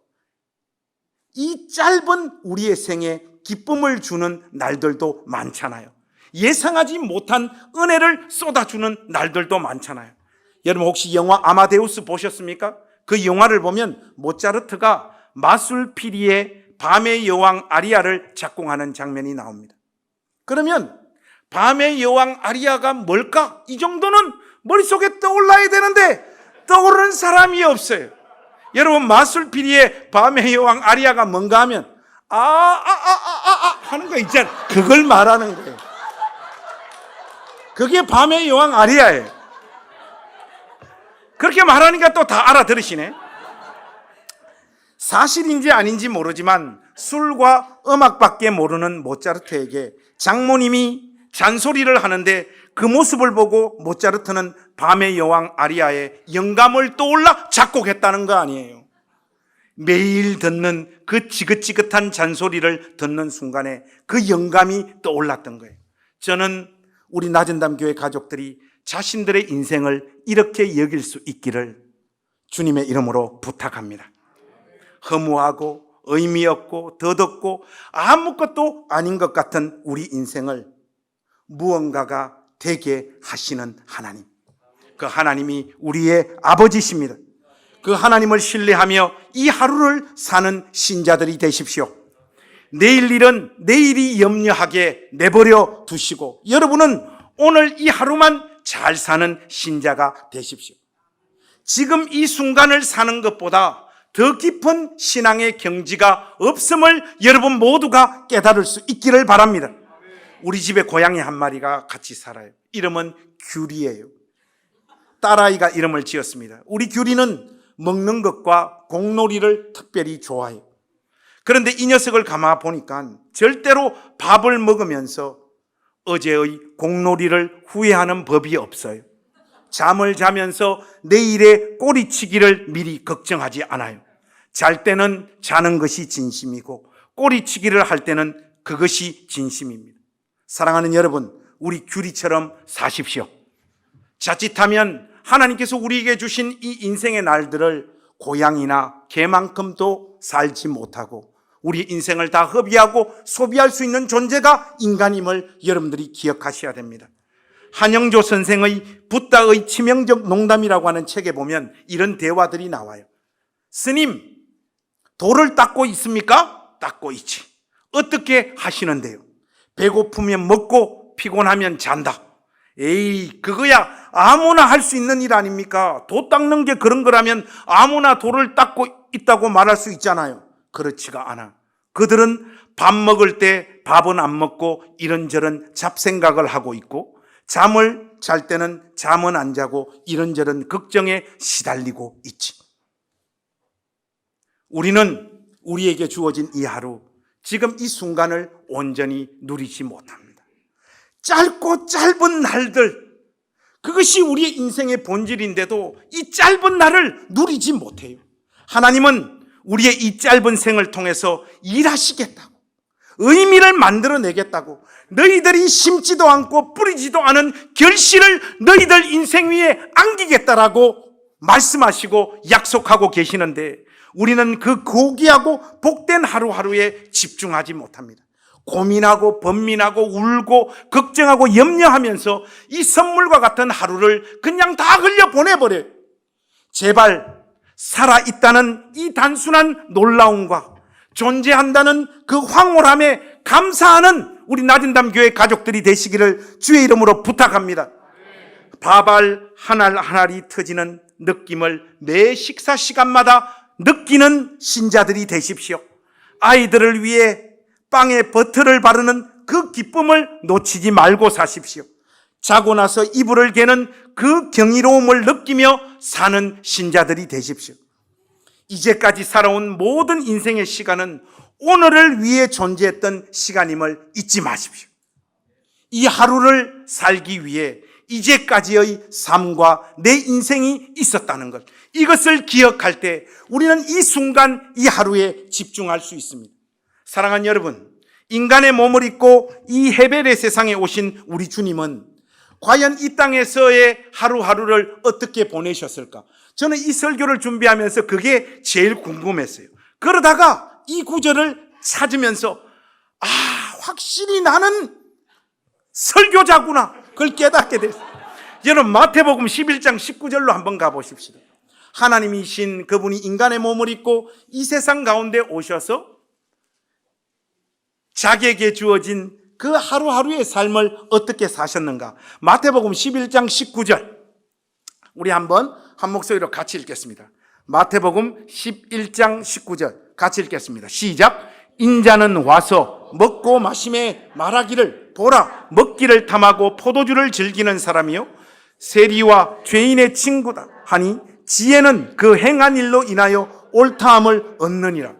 A: 이 짧은 우리의 생에 기쁨을 주는 날들도 많잖아요. 예상하지 못한 은혜를 쏟아주는 날들도 많잖아요. 여러분 혹시 영화 아마데우스 보셨습니까? 그 영화를 보면 모차르트가 마술피리의 밤의 여왕 아리아를 작곡하는 장면이 나옵니다. 그러면 밤의 여왕 아리아가 뭘까? 이 정도는 머릿속에 떠올라야 되는데 떠오르는 사람이 없어요. 여러분 마술피리의 밤의 여왕 아리아가 뭔가 하면 하는 거 있잖아요. 그걸 말하는 거예요. 그게 밤의 여왕 아리아예요. 그렇게 말하니까 또 다 알아들으시네. 사실인지 아닌지 모르지만 술과 음악밖에 모르는 모차르트에게 장모님이 잔소리를 하는데 그 모습을 보고 모차르트는 밤의 여왕 아리아의 영감을 떠올라 작곡했다는 거 아니에요. 매일 듣는 그 지긋지긋한 잔소리를 듣는 순간에 그 영감이 떠올랐던 거예요. 저는 우리 낮은담 교회 가족들이 자신들의 인생을 이렇게 여길 수 있기를 주님의 이름으로 부탁합니다. 허무하고 의미 없고 덧없고 아무것도 아닌 것 같은 우리 인생을 무언가가 되게 하시는 하나님, 그 하나님이 우리의 아버지십니다. 그 하나님을 신뢰하며 이 하루를 사는 신자들이 되십시오. 내일 일은 내일이 염려하게 내버려 두시고 여러분은 오늘 이 하루만 잘 사는 신자가 되십시오. 지금 이 순간을 사는 것보다 더 깊은 신앙의 경지가 없음을 여러분 모두가 깨달을 수 있기를 바랍니다. 우리 집에 고양이 한 마리가 같이 살아요. 이름은 귤이에요. 딸아이가 이름을 지었습니다. 우리 귤이는 먹는 것과 공놀이를 특별히 좋아해요. 그런데 이 녀석을 가만 보니까 절대로 밥을 먹으면서 어제의 공놀이를 후회하는 법이 없어요. 잠을 자면서 내일의 꼬리치기를 미리 걱정하지 않아요. 잘 때는 자는 것이 진심이고 꼬리치기를 할 때는 그것이 진심입니다. 사랑하는 여러분, 우리 귤이처럼 사십시오. 자칫하면 하나님께서 우리에게 주신 이 인생의 날들을 고양이나 개만큼도 살지 못하고 우리 인생을 다 허비하고 소비할 수 있는 존재가 인간임을 여러분들이 기억하셔야 됩니다. 한영조 선생의 붓다의 치명적 농담이라고 하는 책에 보면 이런 대화들이 나와요. 스님, 돌을 닦고 있습니까? 닦고 있지. 어떻게 하시는데요? 배고프면 먹고 피곤하면 잔다. 에이, 그거야 아무나 할 수 있는 일 아닙니까? 도 닦는 게 그런 거라면 아무나 돌을 닦고 있다고 말할 수 있잖아요. 그렇지가 않아. 그들은 밥 먹을 때 밥은 안 먹고 이런저런 잡생각을 하고 있고 잠을 잘 때는 잠은 안 자고 이런저런 걱정에 시달리고 있지. 우리는 우리에게 주어진 이 하루, 지금 이 순간을 온전히 누리지 못합니다. 짧고 짧은 날들, 그것이 우리의 인생의 본질인데도 이 짧은 날을 누리지 못해요. 하나님은 우리의 이 짧은 생을 통해서 일하시겠다고, 의미를 만들어내겠다고, 너희들이 심지도 않고 뿌리지도 않은 결실을 너희들 인생 위에 안기겠다라고 말씀하시고 약속하고 계시는데 우리는 그 고귀하고 복된 하루하루에 집중하지 못합니다. 고민하고 번민하고 울고 걱정하고 염려하면서 이 선물과 같은 하루를 그냥 다 흘려보내버려요. 제발 살아있다는 이 단순한 놀라움과 존재한다는 그 황홀함에 감사하는 우리 낮은담 교회 가족들이 되시기를 주의 이름으로 부탁합니다. 밥알 하날 하나리 터지는 느낌을 매 식사 시간마다 느끼는 신자들이 되십시오. 아이들을 위해 빵에 버터를 바르는 그 기쁨을 놓치지 말고 사십시오. 자고 나서 이불을 개는 그 경이로움을 느끼며 사는 신자들이 되십시오. 이제까지 살아온 모든 인생의 시간은 오늘을 위해 존재했던 시간임을 잊지 마십시오. 이 하루를 살기 위해 이제까지의 삶과 내 인생이 있었다는 것, 이것을 기억할 때 우리는 이 순간 이 하루에 집중할 수 있습니다. 사랑하는 여러분, 인간의 몸을 입고 이 헤벨의 세상에 오신 우리 주님은 과연 이 땅에서의 하루하루를 어떻게 보내셨을까? 저는 이 설교를 준비하면서 그게 제일 궁금했어요. 그러다가 이 구절을 찾으면서 확실히 나는 설교자구나, 그걸 깨닫게 됐어요. 여러분, 마태복음 11장 19절로 한번 가보십시오. 하나님이신 그분이 인간의 몸을 입고 이 세상 가운데 오셔서 자기에게 주어진 그 하루하루의 삶을 어떻게 사셨는가? 마태복음 11장 19절, 우리 한번 한 목소리로 같이 읽겠습니다. 마태복음 11장 19절 같이 읽겠습니다. 시작. 인자는 와서 먹고 마심에 말하기를, 보라, 먹기를 탐하고 포도주를 즐기는 사람이요 세리와 죄인의 친구다 하니 지혜는 그 행한 일로 인하여 옳다함을 얻느니라.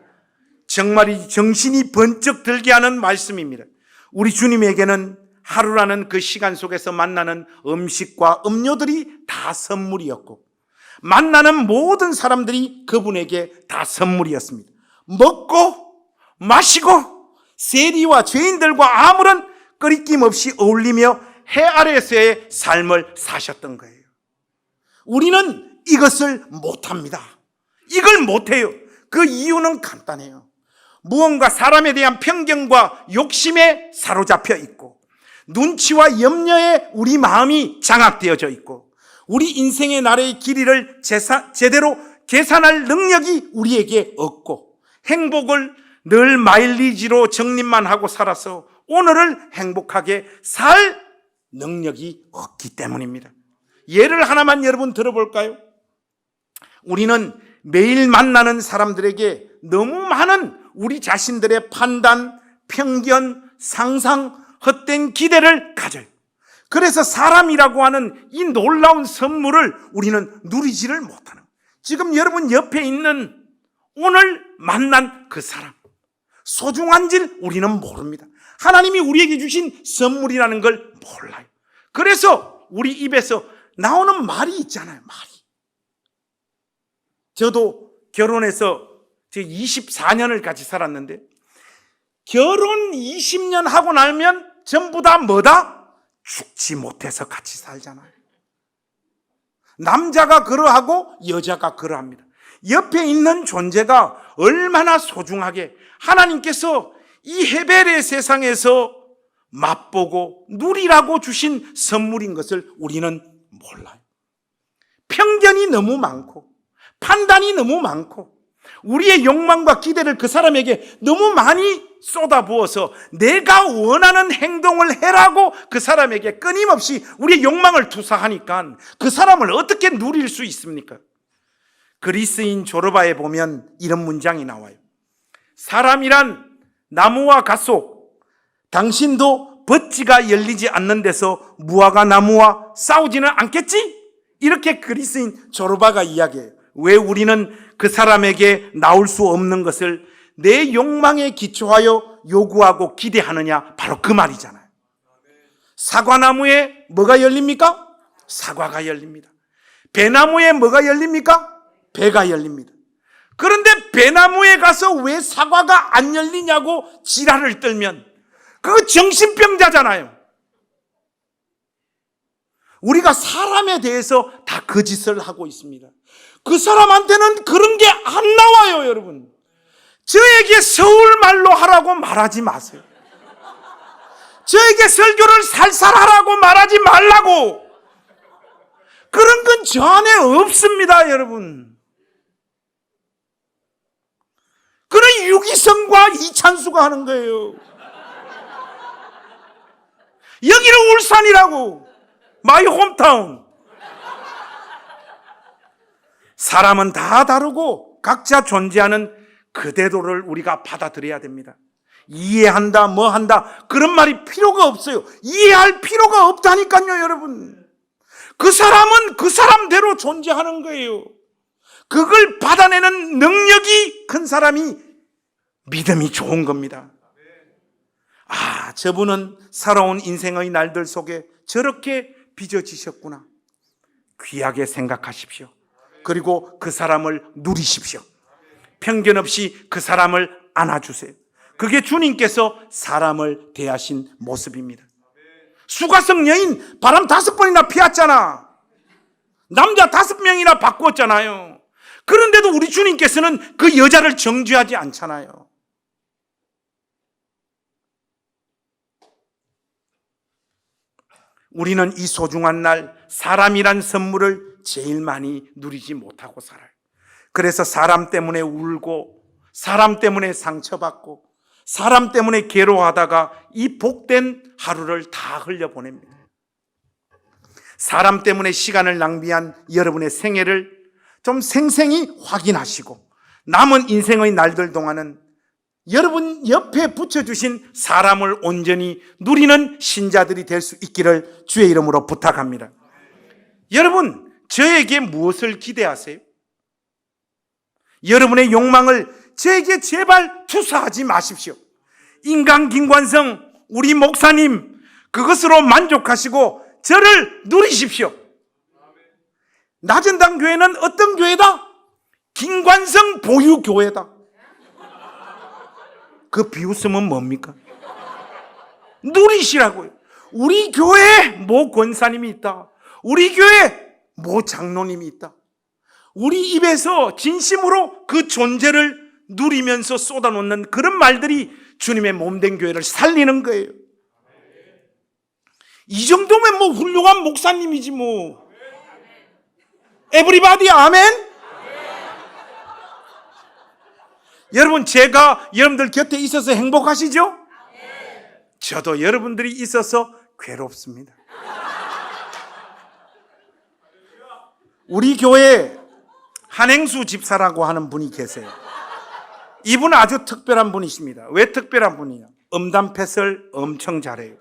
A: 정말이 정신이 번쩍 들게 하는 말씀입니다. 우리 주님에게는 하루라는 그 시간 속에서 만나는 음식과 음료들이 다 선물이었고, 만나는 모든 사람들이 그분에게 다 선물이었습니다. 먹고 마시고 세리와 죄인들과 아무런 꺼리낌 없이 어울리며 해 아래에서의 삶을 사셨던 거예요. 우리는 이것을 못합니다. 이걸 못해요. 그 이유는 간단해요. 무언가 사람에 대한 편견과 욕심에 사로잡혀 있고, 눈치와 염려에 우리 마음이 장악되어져 있고, 우리 인생의 나라의 길이를 제대로 계산할 능력이 우리에게 없고, 행복을 늘 마일리지로 적립만 하고 살아서 오늘을 행복하게 살 능력이 없기 때문입니다. 예를 하나만 여러분 들어볼까요? 우리는 매일 만나는 사람들에게 너무 많은 우리 자신들의 판단, 편견, 상상, 헛된 기대를 가져요. 그래서 사람이라고 하는 이 놀라운 선물을 우리는 누리지를 못하는 거예요. 지금 여러분 옆에 있는 오늘 만난 그 사람, 소중한 줄 우리는 모릅니다. 하나님이 우리에게 주신 선물이라는 걸 몰라요. 그래서 우리 입에서 나오는 말이 있잖아요. 말이. 저도 결혼해서 24년을 같이 살았는데, 결혼 20년 하고 나면 전부 다 뭐다? 죽지 못해서 같이 살잖아요. 남자가 그러하고 여자가 그러합니다. 옆에 있는 존재가 얼마나 소중하게 하나님께서 이 헤벨의 세상에서 맛보고 누리라고 주신 선물인 것을 우리는 몰라요. 편견이 너무 많고 판단이 너무 많고 우리의 욕망과 기대를 그 사람에게 너무 많이 쏟아부어서 내가 원하는 행동을 해라고 그 사람에게 끊임없이 우리의 욕망을 투사하니까 그 사람을 어떻게 누릴 수 있습니까? 그리스인 조르바에 보면 이런 문장이 나와요. 사람이란 나무와 갓속, 당신도 벗지가 열리지 않는 데서 무화과 나무와 싸우지는 않겠지? 이렇게 그리스인 조르바가 이야기해요. 왜 우리는 그 사람에게 나올 수 없는 것을 내 욕망에 기초하여 요구하고 기대하느냐? 바로 그 말이잖아요. 사과나무에 뭐가 열립니까? 사과가 열립니다. 배나무에 뭐가 열립니까? 배가 열립니다. 그런데 배나무에 가서 왜 사과가 안 열리냐고 지랄을 떨면 그거 정신병자잖아요. 우리가 사람에 대해서 다 거짓을 하고 있습니다. 그 사람한테는 그런 게 안 나와요, 여러분. 저에게 서울말로 하라고 말하지 마세요. 저에게 설교를 살살하라고 말하지 말라고. 그런 건 저 안에 없습니다, 여러분. 그런 유기성과 이찬수가 하는 거예요. 여기는 울산이라고. 마이 홈타운. 사람은 다 다르고 각자 존재하는 그대로를 우리가 받아들여야 됩니다. 이해한다, 뭐 한다, 그런 말이 필요가 없어요. 이해할 필요가 없다니까요, 여러분. 그 사람은 그 사람대로 존재하는 거예요. 그걸 받아내는 능력이 큰 사람이 믿음이 좋은 겁니다. 아, 저분은 살아온 인생의 날들 속에 저렇게 빚어지셨구나. 귀하게 생각하십시오. 그리고 그 사람을 누리십시오. 편견 없이 그 사람을 안아주세요. 그게 주님께서 사람을 대하신 모습입니다. 수가성 여인 바람 5번이나 피웠잖아. 남자 5명이나 바꾸었잖아요. 그런데도 우리 주님께서는 그 여자를 정죄하지 않잖아요. 우리는 이 소중한 날 사람이란 선물을 제일 많이 누리지 못하고 살아요. 그래서 사람 때문에 울고 사람 때문에 상처받고 사람 때문에 괴로워하다가 이 복된 하루를 다 흘려보냅니다. 사람 때문에 시간을 낭비한 여러분의 생애를 좀 생생히 확인하시고 남은 인생의 날들 동안은 여러분 옆에 붙여주신 사람을 온전히 누리는 신자들이 될 수 있기를 주의 이름으로 부탁합니다. 여러분, 저에게 무엇을 기대하세요? 여러분의 욕망을 저에게 제발 투사하지 마십시오. 인간 김관성, 우리 목사님, 그것으로 만족하시고 저를 누리십시오. 나전당 교회는 어떤 교회다? 김관성 보유교회다. 그 비웃음은 뭡니까? 누리시라고요. 우리 교회에 모 권사님이 있다. 우리 교회에 모 장로님이 있다. 우리 입에서 진심으로 그 존재를 누리면서 쏟아놓는 그런 말들이 주님의 몸된 교회를 살리는 거예요. 이 정도면 뭐 훌륭한 목사님이지 뭐. 에브리바디 아멘? 여러분, 제가 여러분들 곁에 있어서 행복하시죠? 저도 여러분들이 있어서 괴롭습니다. 우리 교회에 한행수 집사라고 하는 분이 계세요. 이분은 아주 특별한 분이십니다. 왜 특별한 분이냐? 음담패설 엄청 잘해요.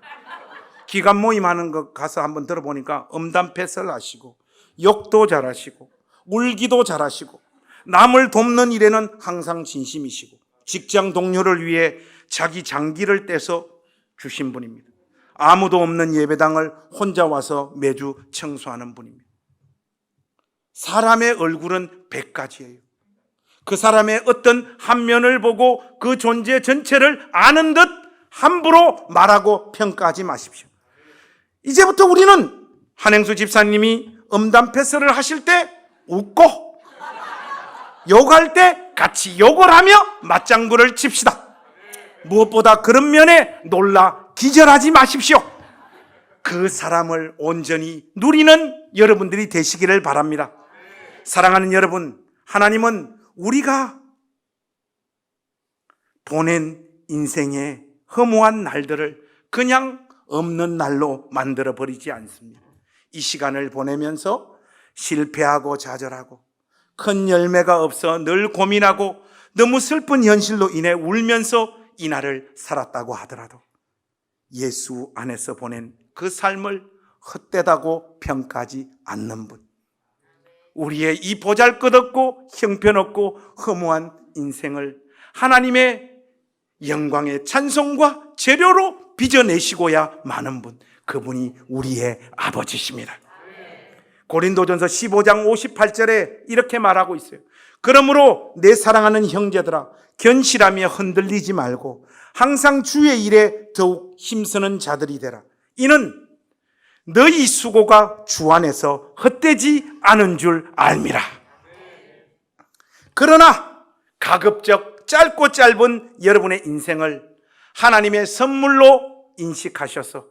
A: 기관 모임 하는 거 가서 한번 들어보니까 음담패설 하시고 욕도 잘하시고 울기도 잘하시고 남을 돕는 일에는 항상 진심이시고 직장 동료를 위해 자기 장기를 떼서 주신 분입니다. 아무도 없는 예배당을 혼자 와서 매주 청소하는 분입니다. 사람의 얼굴은 100가지예요. 그 사람의 어떤 한 면을 보고 그 존재 전체를 아는 듯 함부로 말하고 평가하지 마십시오. 이제부터 우리는 한행수 집사님이 음담패설을 하실 때 웃고 욕할 때 같이 욕을 하며 맞장구를 칩시다. 무엇보다 그런 면에 놀라 기절하지 마십시오. 그 사람을 온전히 누리는 여러분들이 되시기를 바랍니다. 사랑하는 여러분, 하나님은 우리가 보낸 인생의 허무한 날들을 그냥 없는 날로 만들어 버리지 않습니다. 이 시간을 보내면서 실패하고 좌절하고 큰 열매가 없어 늘 고민하고 너무 슬픈 현실로 인해 울면서 이 날을 살았다고 하더라도 예수 안에서 보낸 그 삶을 헛되다고 평가하지 않는 분, 우리의 이 보잘것없고 형편없고 허무한 인생을 하나님의 영광의 찬송과 재료로 빚어내시고야 마는 분, 그분이 우리의 아버지십니다. 고린도전서 15장 58절에 이렇게 말하고 있어요. 그러므로 내 사랑하는 형제들아, 견실하며 흔들리지 말고 항상 주의 일에 더욱 힘쓰는 자들이 되라. 이는 너희 수고가 주 안에서 헛되지 않은 줄 알미라. 그러나 가급적 짧고 짧은 여러분의 인생을 하나님의 선물로 인식하셔서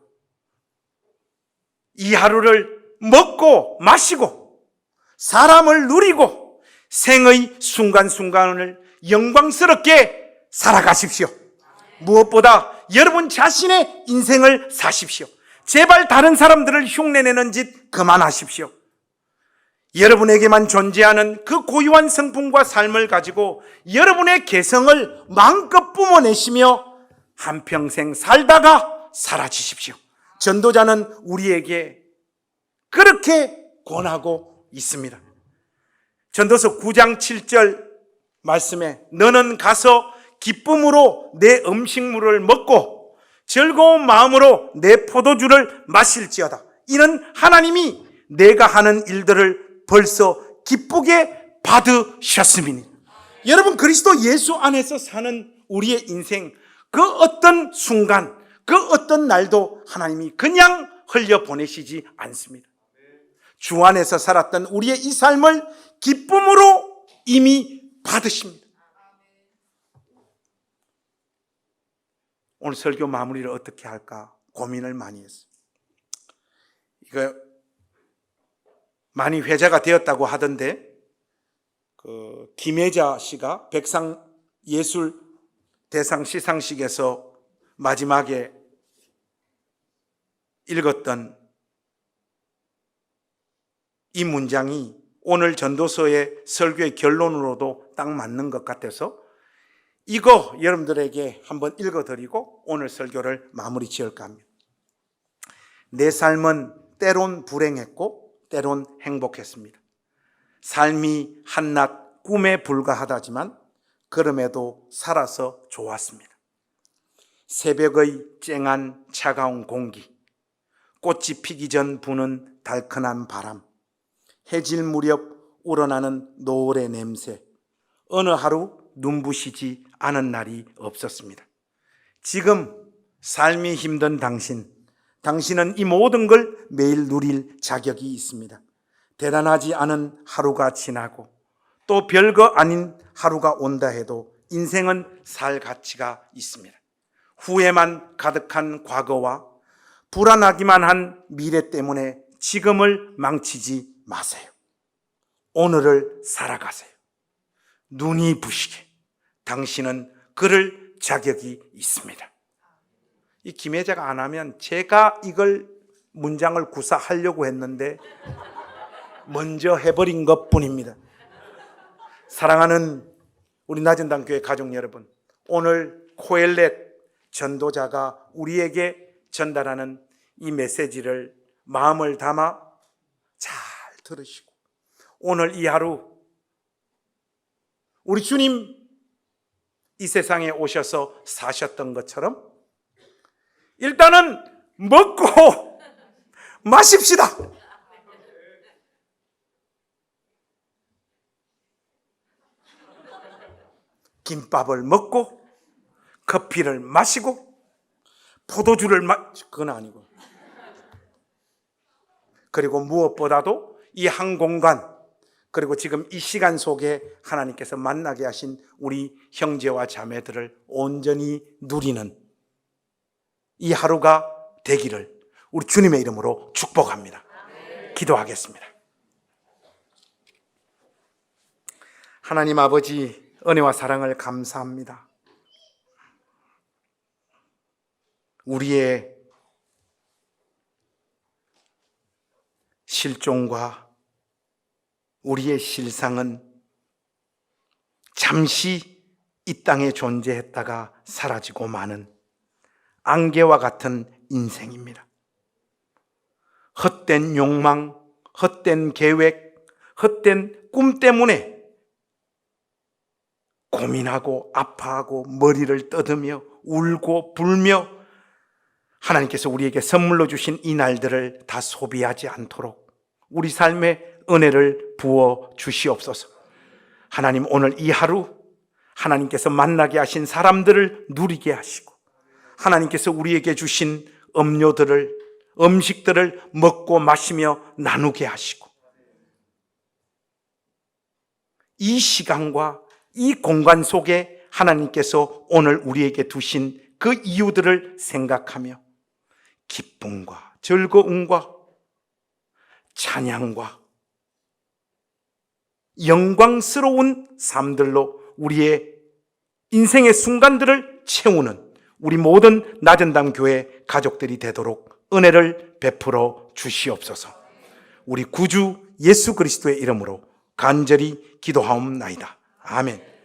A: 이 하루를 먹고 마시고 사람을 누리고 생의 순간순간을 영광스럽게 살아가십시오. 무엇보다 여러분 자신의 인생을 사십시오. 제발 다른 사람들을 흉내내는 짓 그만하십시오. 여러분에게만 존재하는 그 고유한 성품과 삶을 가지고 여러분의 개성을 마음껏 뿜어내시며 한평생 살다가 사라지십시오. 전도자는 우리에게 그렇게 권하고 있습니다. 전도서 9장 7절 말씀에 너는 가서 기쁨으로 내 음식물을 먹고 즐거운 마음으로 내 포도주를 마실지어다. 이는 하나님이 내가 하는 일들을 벌써 기쁘게 받으셨음이니. 여러분, 그리스도 예수 안에서 사는 우리의 인생, 그 어떤 순간, 그 어떤 날도 하나님이 그냥 흘려보내시지 않습니다. 주 안에서 살았던 우리의 이 삶을 기쁨으로 이미 받으십니다. 오늘 설교 마무리를 어떻게 할까 고민을 많이 했어요. 이거 많이 회자가 되었다고 하던데, 김혜자 씨가 백상 예술 대상 시상식에서 마지막에 읽었던 이 문장이 오늘 전도서의 설교의 결론으로도 딱 맞는 것 같아서 이거 여러분들에게 한번 읽어드리고 오늘 설교를 마무리 지을까 합니다. 내 삶은 때론 불행했고 때론 행복했습니다. 삶이 한낱 꿈에 불과하다지만 그럼에도 살아서 좋았습니다. 새벽의 쨍한 차가운 공기, 꽃이 피기 전 부는 달큰한 바람, 해질 무렵 우러나는 노을의 냄새, 어느 하루 눈부시지 않은 날이 없었습니다. 지금 삶이 힘든 당신은 이 모든 걸 매일 누릴 자격이 있습니다. 대단하지 않은 하루가 지나고 또 별거 아닌 하루가 온다 해도 인생은 살 가치가 있습니다. 후회만 가득한 과거와 불안하기만 한 미래 때문에 지금을 망치지 마세요. 오늘을 살아가세요. 눈이 부시게 당신은 그럴 자격이 있습니다. 이 김혜자가 안 하면 제가 이걸 문장을 구사하려고 했는데 먼저 해버린 것뿐입니다. 사랑하는 우리 나전당교회 가족 여러분, 오늘 코엘렛 전도자가 우리에게 전달하는 이 메시지를 마음을 담아 잘 들으시고 오늘 이 하루 우리 주님 이 세상에 오셔서 사셨던 것처럼 일단은 먹고 마십시다. 김밥을 먹고 커피를 마시고 포도주를 그건 아니고, 그리고 무엇보다도 이 한 공간, 그리고 지금 이 시간 속에 하나님께서 만나게 하신 우리 형제와 자매들을 온전히 누리는 이 하루가 되기를 우리 주님의 이름으로 축복합니다. 기도하겠습니다. 하나님 아버지, 은혜와 사랑을 감사합니다. 우리의 실종과 우리의 실상은 잠시 이 땅에 존재했다가 사라지고 마는 안개와 같은 인생입니다. 헛된 욕망, 헛된 계획, 헛된 꿈 때문에 고민하고 아파하고 머리를 떠드며 울고 불며 하나님께서 우리에게 선물로 주신 이 날들을 다 소비하지 않도록 우리 삶에 은혜를 부어 주시옵소서. 하나님, 오늘 이 하루 하나님께서 만나게 하신 사람들을 누리게 하시고 하나님께서 우리에게 주신 음식들을 먹고 마시며 나누게 하시고 이 시간과 이 공간 속에 하나님께서 오늘 우리에게 두신 그 이유들을 생각하며 기쁨과 즐거움과 찬양과 영광스러운 삶들로 우리의 인생의 순간들을 채우는 우리 모든 나전당 교회 가족들이 되도록 은혜를 베풀어 주시옵소서. 우리 구주 예수 그리스도의 이름으로 간절히 기도하옵나이다. 아멘.